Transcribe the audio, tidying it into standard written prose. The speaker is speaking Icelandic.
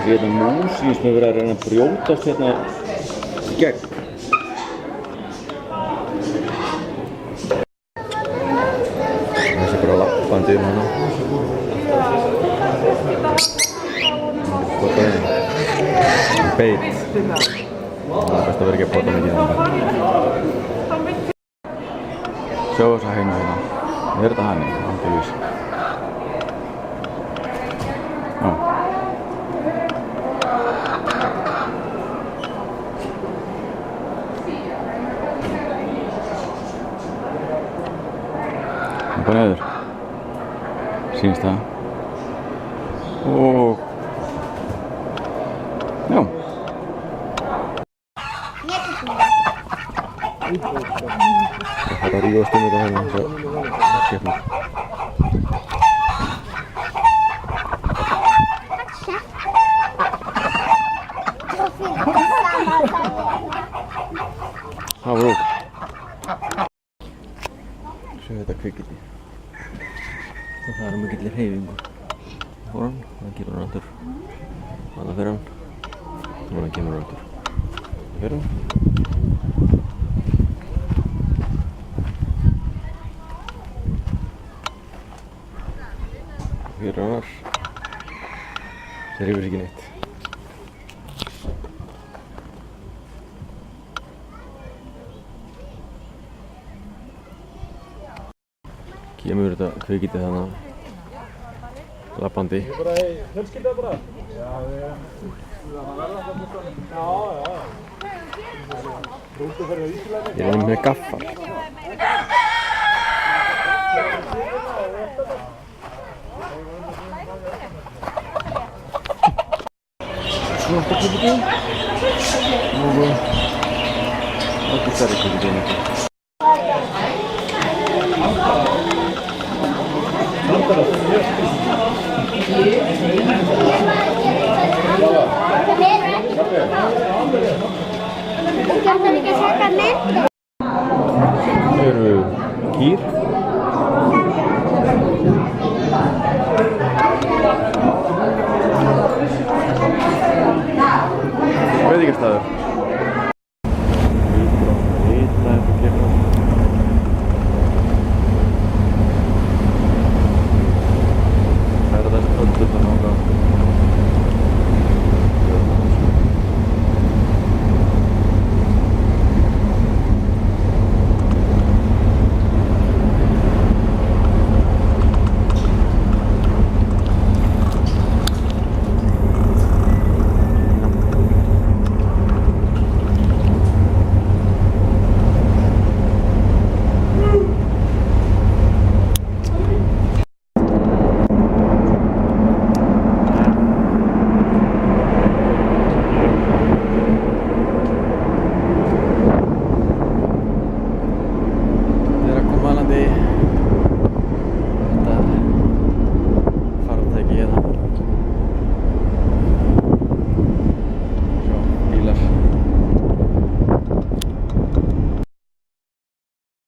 Hérna mús sem við verðum að reyna að brjótast hérna í gegn. Þessi bara lappandi hérna. Potaði. Beit. Það er best að vera ekki að pota mikið hérna. Sjá þessa heina hérna. Er þetta hanni? Andalvís. Já. Bara neður. Sýnist það. Og... já. Það er ríða stundum þetta hérna eins og skemmur. Það var óg. Sjá þetta kvikindi. Það er mikillir hreyfingu. Það fór hann, það kemur hann aftur. Þannig fyrir hann. Þannig kemur hann aftur. Það fyrir hann. Fyrir hann var. Það rífur ekki neitt. Kemur þetta kvikindi þannig lappandi. Bara fjölskylda bara? Já, við Rútu fyrir á Íslandi. Ég er með gaffal. Svona kvikindi. Og stærri kvikindi. Kan vi ikke se den?